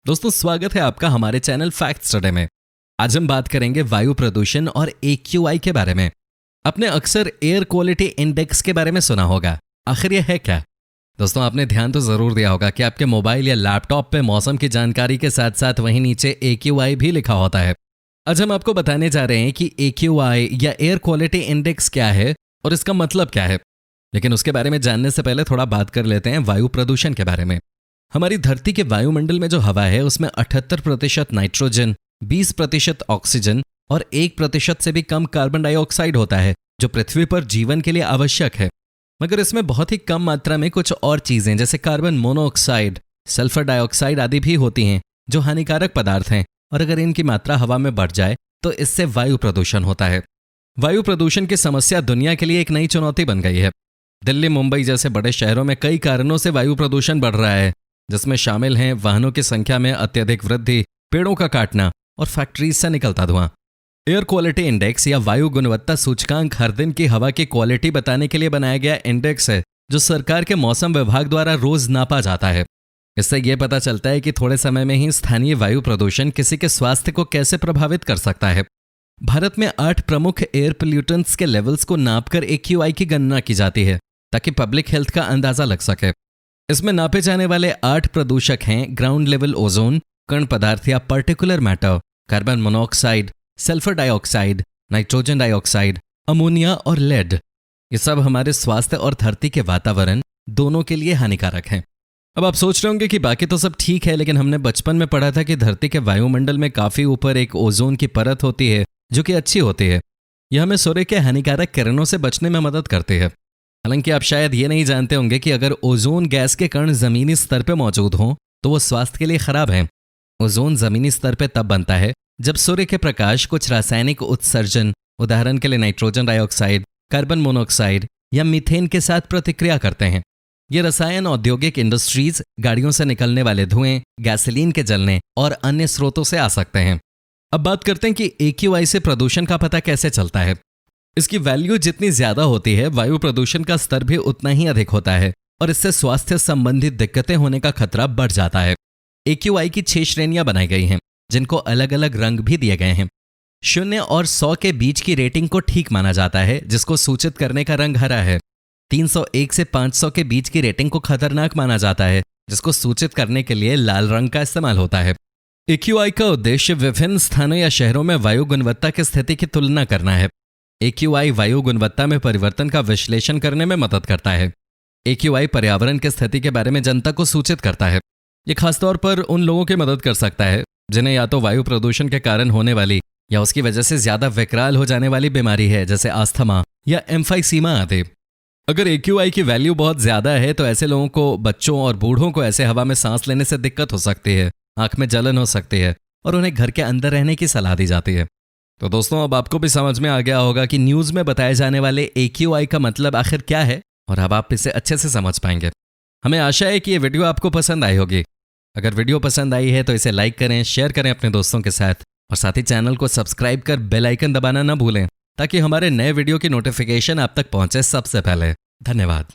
दोस्तों स्वागत है आपका हमारे चैनल फैक्ट स्टडी में। आज हम बात करेंगे वायु प्रदूषण और AQI के बारे में। आपने अक्सर एयर क्वालिटी इंडेक्स के बारे में सुना होगा, आखिर यह है क्या? दोस्तों आपने ध्यान तो जरूर दिया होगा कि आपके मोबाइल या लैपटॉप पे मौसम की जानकारी के साथ साथ वहीं नीचे AQI भी लिखा होता है। आज हम आपको बताने जा रहे हैं कि AQI या एयर क्वालिटी इंडेक्स क्या है और इसका मतलब क्या है। लेकिन उसके बारे में जानने से पहले थोड़ा बात कर लेते हैं वायु प्रदूषण के बारे में। हमारी धरती के वायुमंडल में जो हवा है उसमें 78% नाइट्रोजन, 20% ऑक्सीजन और 1% से भी कम कार्बन डाइऑक्साइड होता है, जो पृथ्वी पर जीवन के लिए आवश्यक है। मगर इसमें बहुत ही कम मात्रा में कुछ और चीजें जैसे कार्बन मोनोऑक्साइड, सल्फर डाइऑक्साइड आदि भी होती हैं, जो हानिकारक पदार्थ हैं, और अगर इनकी मात्रा हवा में बढ़ जाए तो इससे वायु प्रदूषण होता है। वायु प्रदूषण की समस्या दुनिया के लिए एक नई चुनौती बन गई है। दिल्ली, मुंबई जैसे बड़े शहरों में कई कारणों से वायु प्रदूषण बढ़ रहा है, जिसमें शामिल हैं वाहनों की संख्या में अत्यधिक वृद्धि, पेड़ों का काटना और फैक्ट्रीज से निकलता धुआं। एयर क्वालिटी इंडेक्स या वायु गुणवत्ता सूचकांक हर दिन की हवा की क्वालिटी बताने के लिए बनाया गया इंडेक्स है, जो सरकार के मौसम विभाग द्वारा रोज नापा जाता है। इससे यह पता चलता है कि थोड़े समय में ही स्थानीय वायु प्रदूषण किसी के स्वास्थ्य को कैसे प्रभावित कर सकता है। भारत में 8 प्रमुख एयर पोल्यूटेंट्स के लेवल्स को नापकर AQI की गणना की जाती है, ताकि पब्लिक हेल्थ का अंदाजा लग सके। इसमें नापे जाने वाले 8 प्रदूषक हैं ग्राउंड लेवल ओजोन, कण पदार्थ या particular matter, carbon monoxide, sulphur dioxide, nitrogen dioxide, ammonia और लेड। ये सब हमारे स्वास्थ्य और धरती के वातावरण दोनों के लिए हानिकारक हैं। अब आप सोच रहे होंगे कि बाकी तो सब ठीक है, लेकिन हमने बचपन में पढ़ा था कि धरती के वायुमंडल में काफी ऊपर एक ओजोन की परत होती है, जो कि अच्छी होती है। यह हमें सूर्य के हानिकारक किरणों से बचने में मदद करती है। हालांकि आप शायद ये नहीं जानते होंगे कि अगर ओजोन गैस के कण जमीनी स्तर पर मौजूद हों तो वो स्वास्थ्य के लिए खराब है। ओजोन जमीनी स्तर पर तब बनता है जब सूर्य के प्रकाश कुछ रासायनिक उत्सर्जन, उदाहरण के लिए नाइट्रोजन डाइऑक्साइड, कार्बन मोनोऑक्साइड या मीथेन के साथ प्रतिक्रिया करते हैं। ये रसायन औद्योगिक इंडस्ट्रीज, गाड़ियों से निकलने वाले धुएं, गैसोलीन के जलने और अन्य स्रोतों से आ सकते हैं। अब बात करते हैं कि AQI से प्रदूषण का पता कैसे चलता है। इसकी वैल्यू जितनी ज्यादा होती है, वायु प्रदूषण का स्तर भी उतना ही अधिक होता है और इससे स्वास्थ्य संबंधित दिक्कतें होने का खतरा बढ़ जाता है। AQI की 6 श्रेणियां बनाई गई हैं, जिनको अलग अलग रंग भी दिए गए हैं। 0 और 100 के बीच की रेटिंग को ठीक माना जाता है, जिसको सूचित करने का रंग हरा है। 301 से 500 के बीच की रेटिंग को खतरनाक माना जाता है, जिसको सूचित करने के लिए लाल रंग का इस्तेमाल होता है। AQI का उद्देश्य विभिन्न स्थानों या शहरों में वायु गुणवत्ता की स्थिति की तुलना करना है। AQI वायु गुणवत्ता में परिवर्तन का विश्लेषण करने में मदद करता है। AQI पर्यावरण की स्थिति के बारे में जनता को सूचित करता है। ये खासतौर पर उन लोगों की मदद कर सकता है जिन्हें या तो वायु प्रदूषण के कारण होने वाली या उसकी वजह से ज्यादा विकराल हो जाने वाली बीमारी है, जैसे अस्थमा या एम्फाइसीमा आदि। अगर AQI की वैल्यू बहुत ज्यादा है तो ऐसे लोगों को, बच्चों और बूढ़ों को ऐसे हवा में सांस लेने से दिक्कत हो सकती है, आंख में जलन हो सकती है और उन्हें घर के अंदर रहने की सलाह दी जाती है। तो दोस्तों अब आपको भी समझ में आ गया होगा कि न्यूज में बताए जाने वाले AQI का मतलब आखिर क्या है, और अब आप इसे अच्छे से समझ पाएंगे। हमें आशा है कि ये वीडियो आपको पसंद आई होगी। अगर वीडियो पसंद आई है तो इसे लाइक करें, शेयर करें अपने दोस्तों के साथ, और साथ ही चैनल को सब्सक्राइब कर बेल आइकन दबाना ना भूलें, ताकि हमारे नए वीडियो की नोटिफिकेशन आप तक पहुंचे सबसे पहले। धन्यवाद।